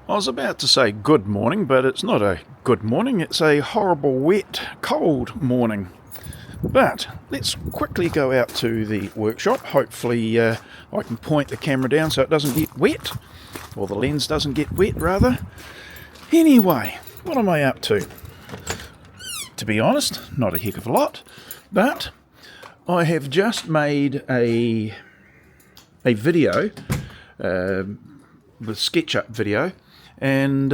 I was about to say good morning, but it's not a good morning, it's a horrible, wet, cold morning. But let's quickly go out to the workshop. Hopefully I can point the camera down so it doesn't get wet, or the lens doesn't get wet rather. Anyway, what am I up to? To be honest, not a heck of a lot, but I have just made a video, the SketchUp video, and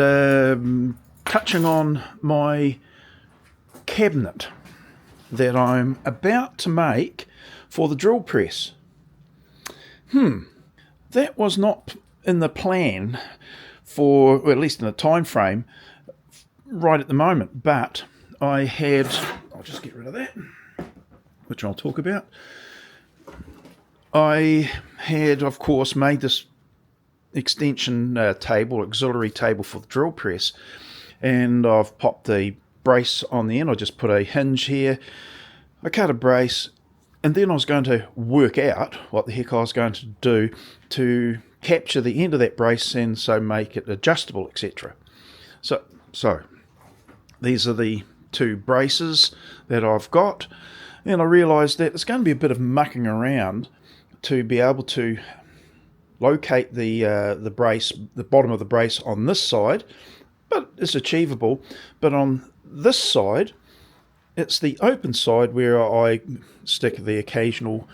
touching on my cabinet that I'm about to make for the drill press. That was not in the plan for, or at least in the time frame, right at the moment, but I'll just get rid of that, which I'll talk about. I had, of course, made this extension table, auxiliary table for the drill press, and I've popped the brace on the end. I just put a hinge here, I cut a brace, and then I was going to work out what the heck I was going to do to capture the end of that brace and so make it adjustable, etc. So these are the two braces that I've got, and I realised that it's going to be a bit of mucking around to be able to locate the brace, the bottom of the brace on this side, but it's achievable. But on this side, it's the open side where I stick the occasional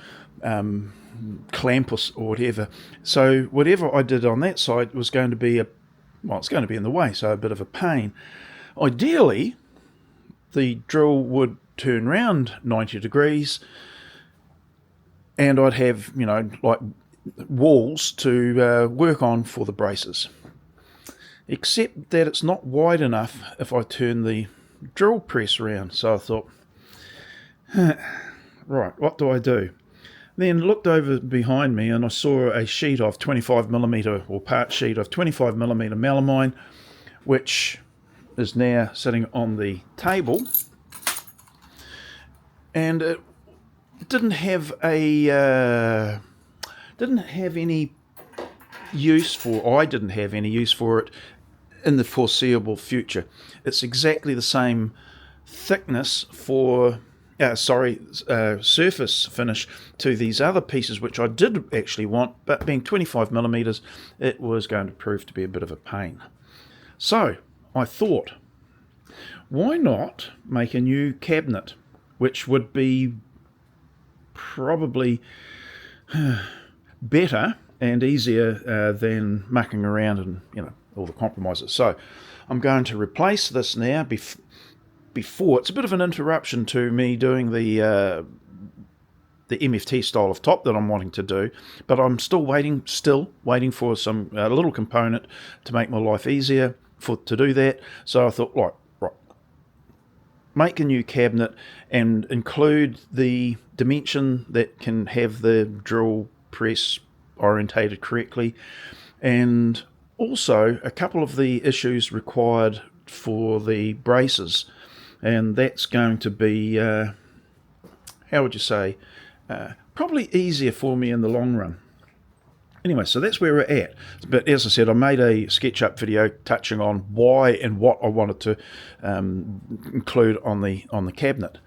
clamp or whatever. So whatever I did on that side was going to be it's going to be in the way, so a bit of a pain. Ideally, the drill would turn round 90 degrees, and I'd have, like walls to work on for the braces. Except that it's not wide enough if I turn the drill press around. So I thought, right, what do I do? Then looked over behind me and I saw a sheet of 25mm, or part sheet of 25mm melamine, which is now sitting on the table. And it didn't have any use for, I didn't have any use for it in the foreseeable future. It's exactly the same thickness for surface finish to these other pieces, which I did actually want, but being 25mm, it was going to prove to be a bit of a pain. So I thought, why not make a new cabinet, which would be probably better and easier than mucking around and all the compromises. So I'm going to replace this now. Before, it's a bit of an interruption to me doing the MFT style of top that I'm wanting to do, but I'm still waiting for some little component to make my life easier to do that. So I thought, right, make a new cabinet and include the dimension that can have the drill press orientated correctly, and also a couple of the issues required for the braces, and that's going to be probably easier for me in the long run. Anyway, so that's where we're at. But as I said, I made a SketchUp video touching on why and what I wanted to include on the cabinet.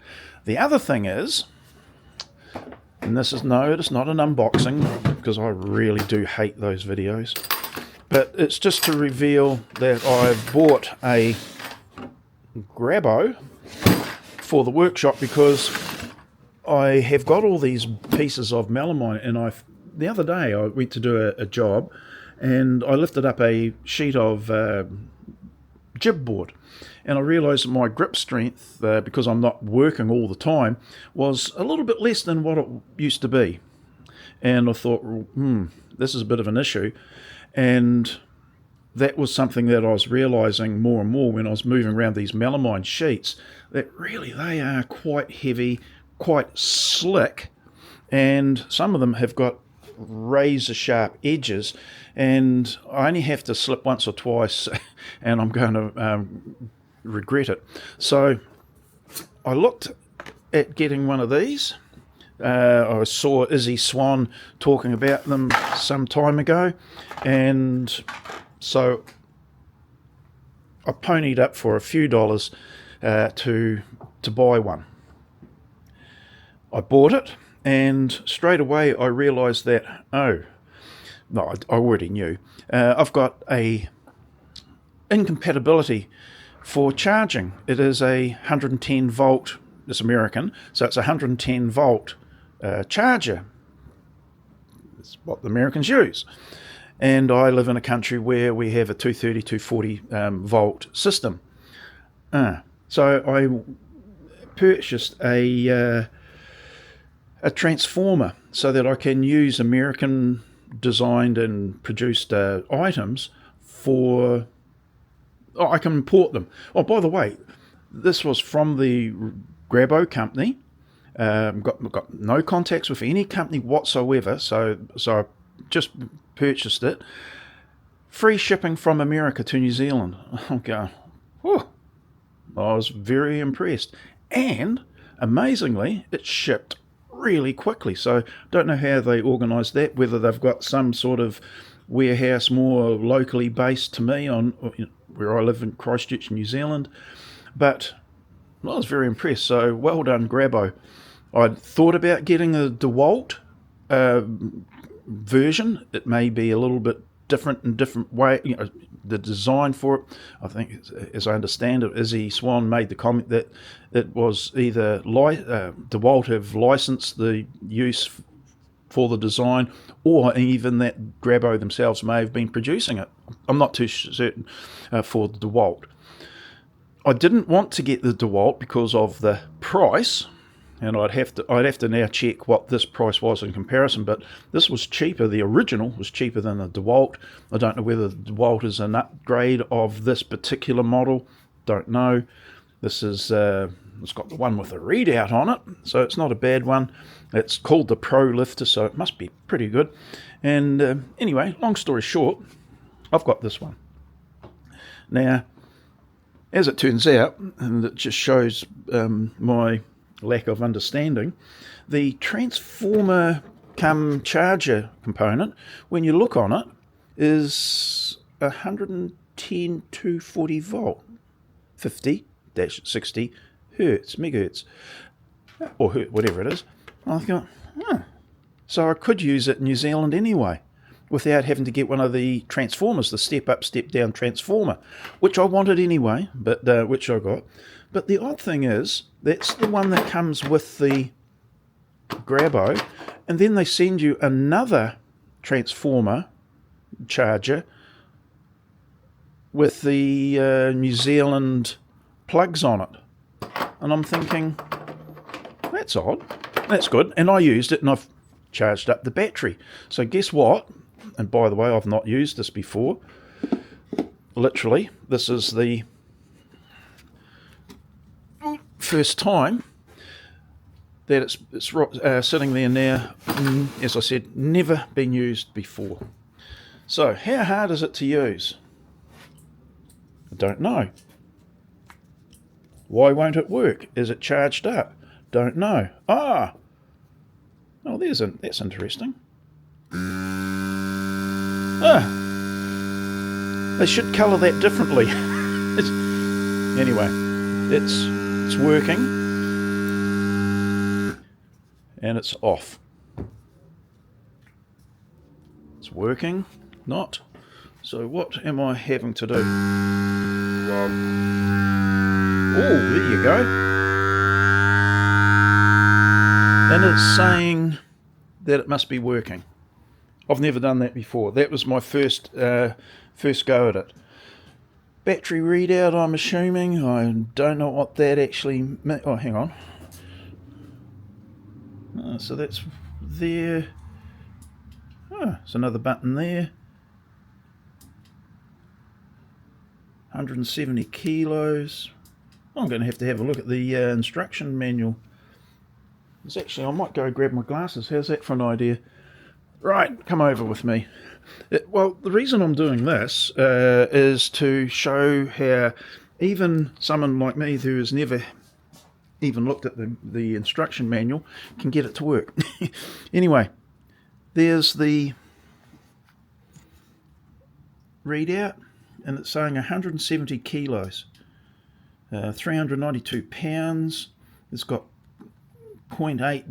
The other thing is, and it's not an unboxing, because I really do hate those videos, but it's just to reveal that I've bought a Grabo for the workshop, because I have got all these pieces of melamine, and the other day I went to do a job, and I lifted up a sheet of jib board, and I realised that my grip strength, because I'm not working all the time, was a little bit less than what it used to be. And I thought, this is a bit of an issue. And that was something that I was realising more and more when I was moving around these melamine sheets, that really they are quite heavy, quite slick, and some of them have got razor sharp edges, and I only have to slip once or twice and I'm going to regret it. So I looked at getting one of these. I saw Izzy Swan talking about them some time ago, and so I ponied up for a few dollars to buy one. I bought it, and straight away I realised that, I already knew. I've got a incompatibility for charging. It is a 110 volt, it's American, so it's a 110 volt charger. It's what the Americans use. And I live in a country where we have a 230, 240 volt system. So I purchased a transformer so that I can use American designed and produced items for... I can import them. Oh, by the way, this was from the Grabo company. Got no contacts with any company whatsoever, so I just purchased it. Free shipping from America to New Zealand. I'm going, whew. I was very impressed. And amazingly, it shipped really quickly. So don't know how they organised that, whether they've got some sort of warehouse more locally based to me on where I live in Christchurch, New Zealand. But I was very impressed. So well done, Grabo. I'd thought about getting a DeWalt version. It may be a little bit different in different way. The design for it, I think, as I understand it, Izzy Swan made the comment that it was either DeWalt have licensed the use for the design, or even that Grabo themselves may have been producing it. I'm not too certain for the DeWalt. I didn't want to get the DeWalt because of the price, and I'd have to now check what this price was in comparison, but this was cheaper. The original was cheaper than the DeWalt. I don't know whether the DeWalt is an upgrade of this particular model. Don't know. This is it's got the one with a readout on it, so it's not a bad one. It's called the Pro Lifter, so it must be pretty good. And anyway, long story short, I've got this one. Now, as it turns out, and it just shows my lack of understanding, the transformer cum charger component, when you look on it, is 110 240 volt, 50-60 megahertz, or whatever it is. I thought, so I could use it in New Zealand anyway, without having to get one of the transformers, the step-up, step-down transformer, which I wanted anyway, but which I got. But the odd thing is, that's the one that comes with the Grabo, and then they send you another transformer charger with the New Zealand plugs on it. And I'm thinking, that's odd. That's good. And I used it, and I've charged up the battery. So guess what? And by the way, I've not used this before. Literally, this is the first time that it's sitting there now. As I said, never been used before. So how hard is it to use? I don't know. Why won't it work? Is it charged up? Don't know. Oh, that's interesting. They should colour that differently. Anyway, it's working, and it's off. It's working, not. So what am I having to do? Oh, there you go. And it's saying that it must be working. I've never done that before. That was my first go at it. Battery readout, I'm assuming. I don't know what that actually means. Oh, hang on. So that's there. There's another button there. 170 kilos. I'm going to have a look at the instruction manual. Actually, I might go grab my glasses. How's that for an idea? Right, come over with me. Well, the reason I'm doing this is to show how even someone like me who has never even looked at the instruction manual can get it to work. Anyway, there's the readout. and it's saying 170 kilos, 392 pounds. It's got 0.8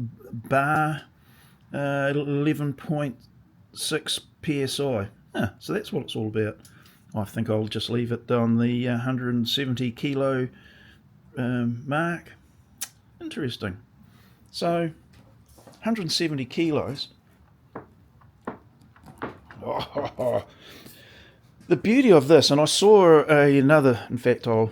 bar, 11.6 psi. So that's what it's all about. I think I'll just leave it on the 170 kilo mark. Interesting. So 170 kilos. Oh, the beauty of this, and I saw another, in fact I'll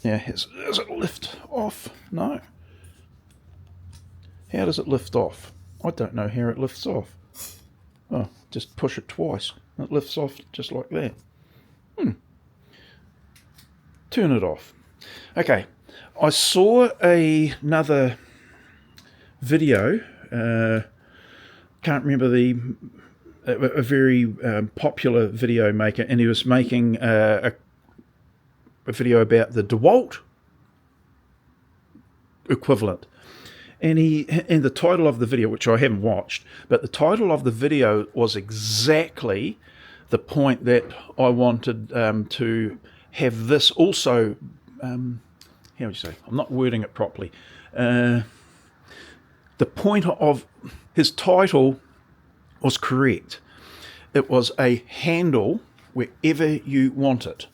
does it lift off? No. How does it lift off? I don't know how it lifts off. Oh, just push it twice. It lifts off just like that. Turn it off. Okay, I saw another video. Can't remember a very popular video maker, and he was making a video about the DeWalt equivalent. And the title of the video, which I haven't watched, but the title of the video was exactly the point that I wanted to have this also. How would you say? I'm not wording it properly. The point of his title was correct. It was a handle wherever you want it,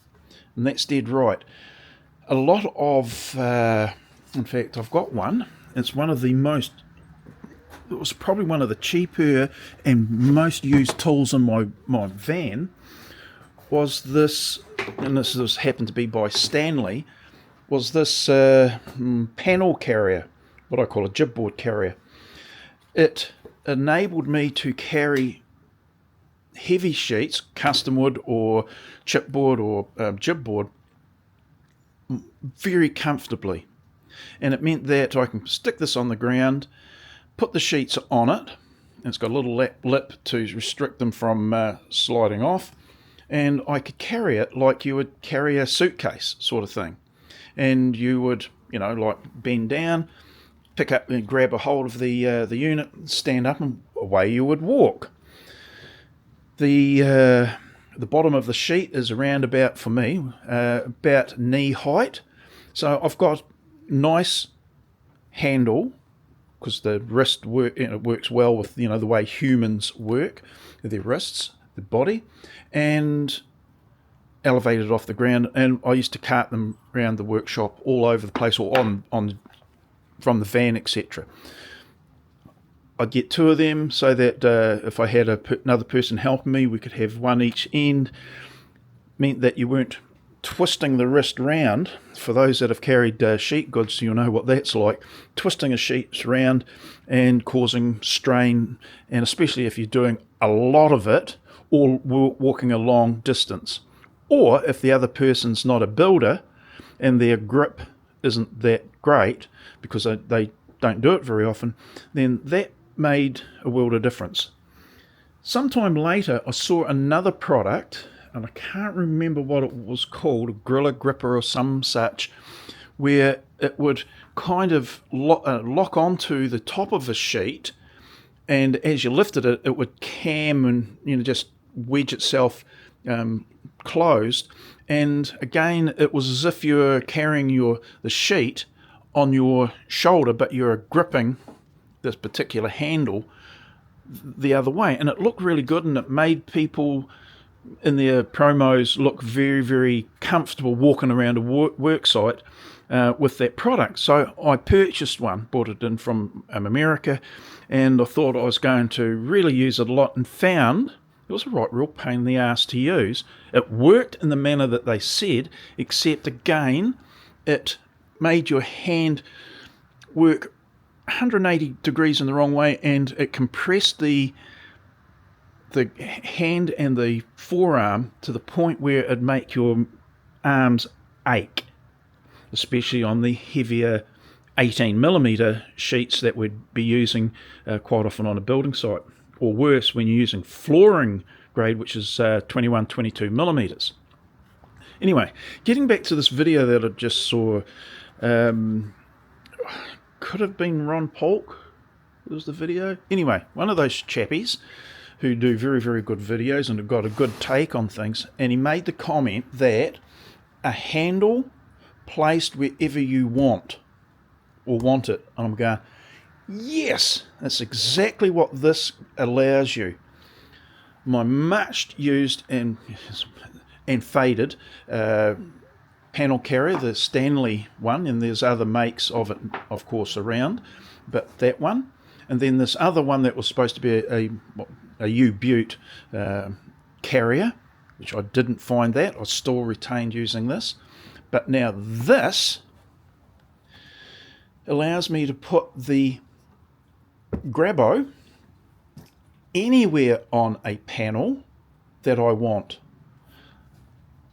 and that's dead right. A lot of, in fact, I've got one. It's one of the most, it was probably one of the cheaper and most used tools in my van, was this, and this happened to be by Stanley, was this panel carrier, what I call a jibboard carrier. It enabled me to carry heavy sheets, custom wood or chipboard or jibboard, very comfortably. And it meant that I can stick this on the ground, put the sheets on it, and it's got a little lip to restrict them from sliding off, and I could carry it like you would carry a suitcase sort of thing. And you would, like bend down, pick up and grab a hold of the unit, stand up, and away you would walk. The bottom of the sheet is around about, for me, about knee height. So I've got nice handle, because the wrist works well with the way humans work with their wrists, the body, and elevated off the ground. And I used to cart them around the workshop all over the place, or on from the van, etc. I'd get two of them so that if I had another person helping me, we could have one each end. Meant that you weren't twisting the wrist round. For those that have carried sheet goods, you'll know what that's like. Twisting a sheet round and causing strain, and especially if you're doing a lot of it or walking a long distance. Or if the other person's not a builder and their grip isn't that great because they don't do it very often, then that made a world of difference. Sometime later, I saw another product, and I can't remember what it was called, a Gorilla Gripper or some such, where it would kind of lock onto the top of a sheet, and as you lifted it, it would cam and just wedge itself closed. And again, it was as if you were carrying the sheet on your shoulder, but you're gripping this particular handle the other way, and it looked really good, and it made people in their promos look very, very comfortable walking around a work site with that product. So I purchased one, bought it in from America, and I thought I was going to really use it a lot, and found it was a real pain in the ass to use. It worked in the manner that they said, except again, it made your hand work 180 degrees in the wrong way, and it compressed the hand and the forearm to the point where it'd make your arms ache, especially on the heavier 18mm sheets that we'd be using quite often on a building site, or worse when you're using flooring grade, which is 22mm. Anyway, getting back to this video that I just saw, could have been Ron Polk, was the video. Anyway, one of those chappies who do very, very good videos and have got a good take on things, and he made the comment that a handle placed wherever you want it. And I'm going, yes, that's exactly what this allows you. My much used and faded panel carrier, the Stanley one, and there's other makes of it, of course, around, but that one, and then this other one that was supposed to be a U-Butte carrier, which I didn't find that. I still retained using this. But now this allows me to put the Grabbo anywhere on a panel that I want.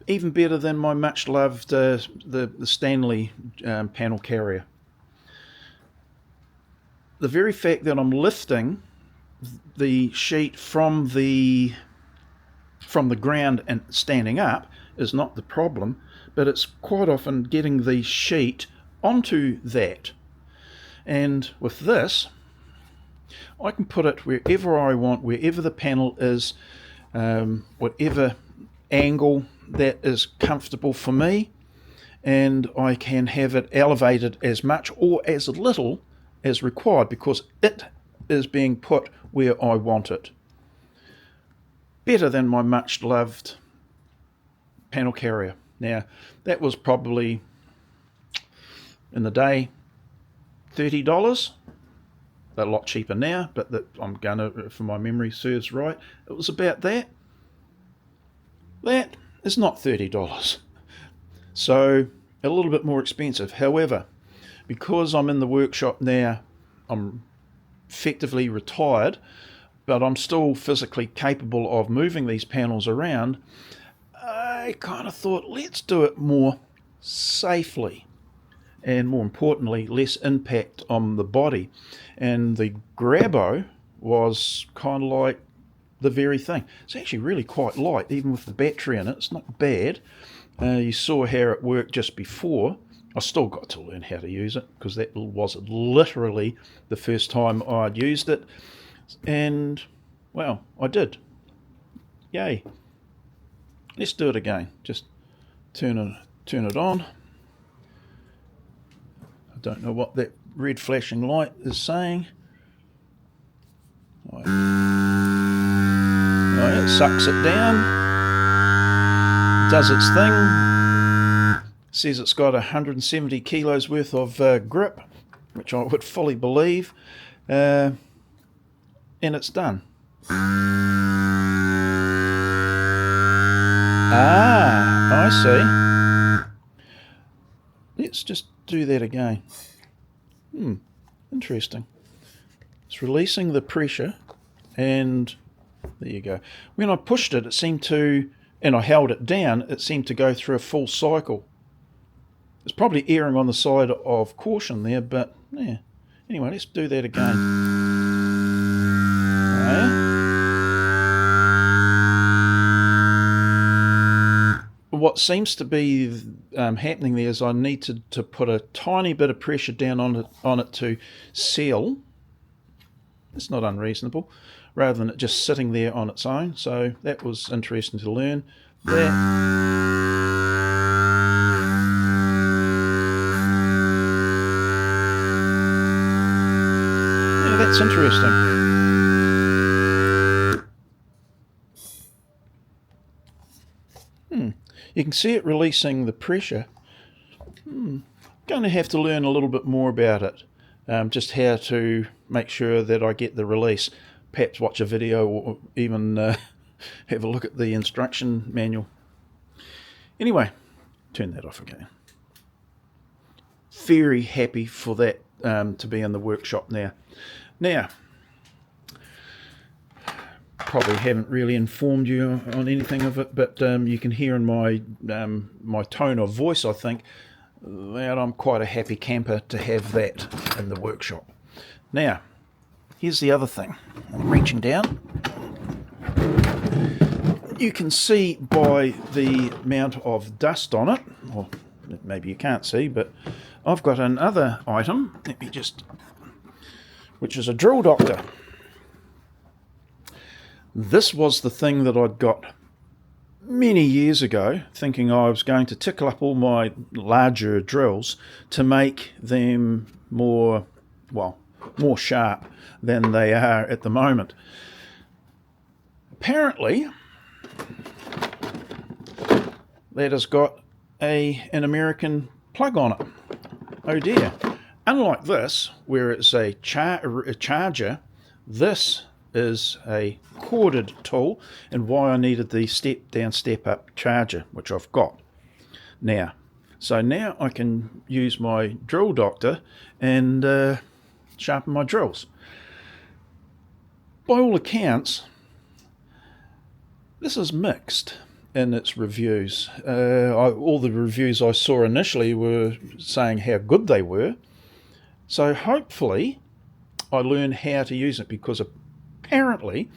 Even better than my much loved the Stanley panel carrier. The very fact that I'm lifting the sheet from the ground and standing up is not the problem, but it's quite often getting the sheet onto that. And with this, I can put it wherever I want, wherever the panel is, whatever angle that is comfortable for me, and I can have it elevated as much or as little as required because it is being put where I want it. Better than my much loved panel carrier. Now, that was probably in the day $30. They're a lot cheaper now, but I'm going to, if my memory serves right, it was about that. That is not $30. So a little bit more expensive. However, because I'm in the workshop now, I'm effectively retired, but I'm still physically capable of moving these panels around. I kind of thought, let's do it more safely and, more importantly, less impact on the body. And the Grabbo was kind of like the very thing. It's actually really quite light, even with the battery in it. It's not bad. You saw how it worked just before. I still got to learn how to use it because that was literally the first time I'd used it. And, well, I did. Yay. Let's do it again. Just turn it on. I don't know what that red flashing light is saying. Right, it sucks it down. Does its thing. Says it's got 170 kilos worth of grip, which I would fully believe. And it's done. Ah, I see. Let's just do that again. Interesting. It's releasing the pressure, and there you go. When I pushed it, it seemed to, and I held it down, it seemed to go through a full cycle. It's probably erring on the side of caution there, but yeah. Anyway, let's do that again. Okay. What seems to be happening there is I need to put a tiny bit of pressure down on it to seal. It's not unreasonable, rather than it just sitting there on its own. So that was interesting to learn. There. Yeah, that's interesting. You can see it releasing the pressure. Going to have to learn a little bit more about it. Just how to make sure that I get the release. Perhaps watch a video or even have a look at the instruction manual. Anyway, turn that off again. Very happy for that to be in the workshop now. Now, probably haven't really informed you on anything of it, but you can hear in my my tone of voice, I think, that I'm quite a happy camper to have that in the workshop. Now, here's the other thing. I'm reaching down. You can see by the amount of dust on it, or maybe you can't see, but I've got another item. Let me just which is a Drill Doctor. This was the thing that I'd got many years ago, thinking I was going to tickle up all my larger drills to make them more sharp than they are at the moment. Apparently, that has got an American plug on it. Oh dear. Unlike this, where it's a charger, this is a corded tool, and why I needed the step down, step up charger, which I've got now. So now I can use my Drill Doctor and sharpen my drills. By all accounts, this is mixed in its reviews. All the reviews I saw initially were saying how good they were. So hopefully I learn how to use it, because apparently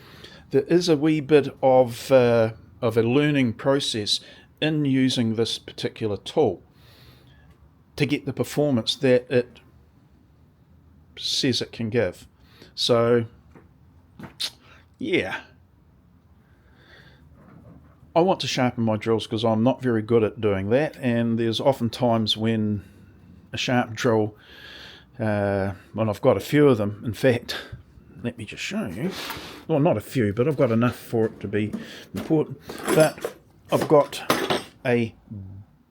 there is a wee bit of a learning process in using this particular tool to get the performance that it says it can give. So yeah, I want to sharpen my drills because I'm not very good at doing that, and there's often times when a sharp drill, when I've got a few of them, in fact, let me just show you. Well, not a few, but I've got enough for it to be important. But I've got a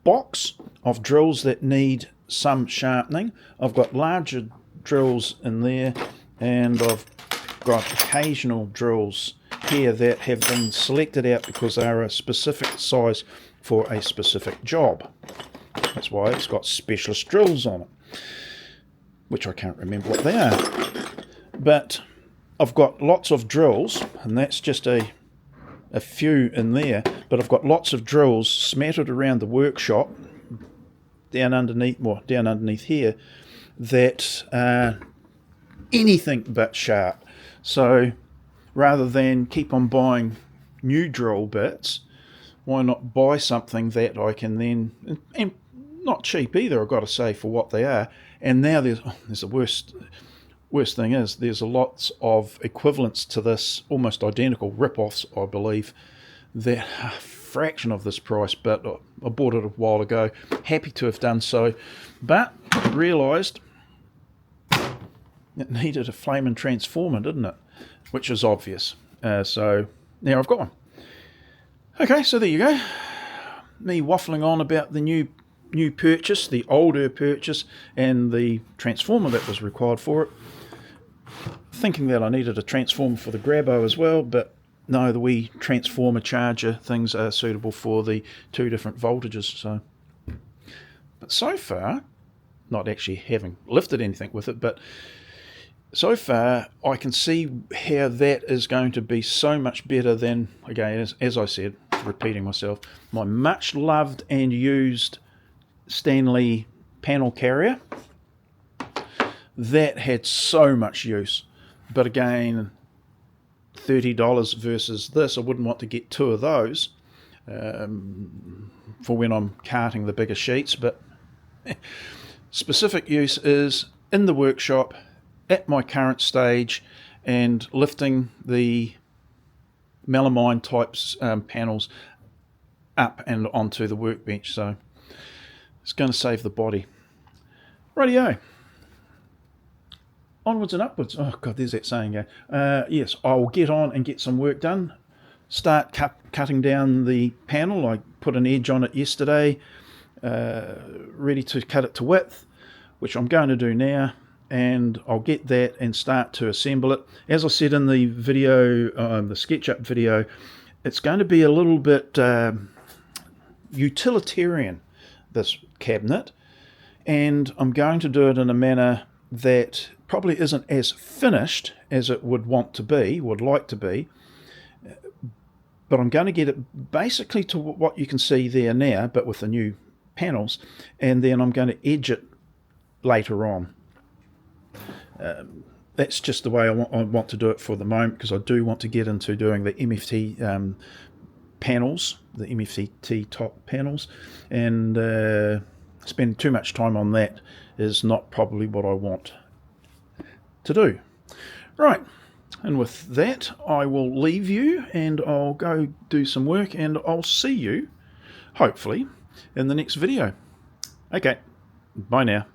box of drills that need some sharpening. I've got larger drills in there, and I've got occasional drills here that have been selected out because they are a specific size for a specific job. That's why it's got specialist drills on it, which I can't remember what they are. But I've got lots of drills, and that's just a few in there, but I've got lots of drills smattered around the workshop down underneath here that are anything but sharp. So rather than keep on buying new drill bits, why not buy something that I can then, and not cheap either, I've got to say, for what they are. And now there's the worst thing is there's lots of equivalents to this, almost identical rip-offs, I believe, that are a fraction of this price, but I bought it a while ago, happy to have done so, but realised it needed a flaming transformer, didn't it? Which is obvious. So now I've got one. Okay, so there you go. Me waffling on about the new purchase, the older purchase, and the transformer that was required for it. Thinking that I needed a transformer for the Grabo as well, but no, the wee transformer charger things are suitable for the two different voltages. But so far, not actually having lifted anything with it, but so far I can see how that is going to be so much better than, again, as I said, repeating myself, my much loved and used Stanley panel carrier. That had so much use, but again, $30 versus this, I wouldn't want to get two of those for when I'm carting the bigger sheets. But specific use is in the workshop at my current stage and lifting the melamine types panels up and onto the workbench, so it's going to save the body. Rightio. Onwards and upwards. Oh God, there's that saying again. Yes, I'll get on and get some work done. Start cutting down the panel. I put an edge on it yesterday, ready to cut it to width, which I'm going to do now, and I'll get that and start to assemble it. As I said in the video, the SketchUp video, it's going to be a little bit utilitarian, this cabinet, and I'm going to do it in a manner that probably isn't as finished as it would like to be, but I'm going to get it basically to what you can see there now, but with the new panels, and then I'm going to edge it later on. That's just the way I want to do it for the moment, because I do want to get into doing the MFT panels, the MFT top panels, and spend too much time on that is not probably what I want to do. Right, and with that, I will leave you and I'll go do some work, and I'll see you, hopefully, in the next video. Okay, bye now.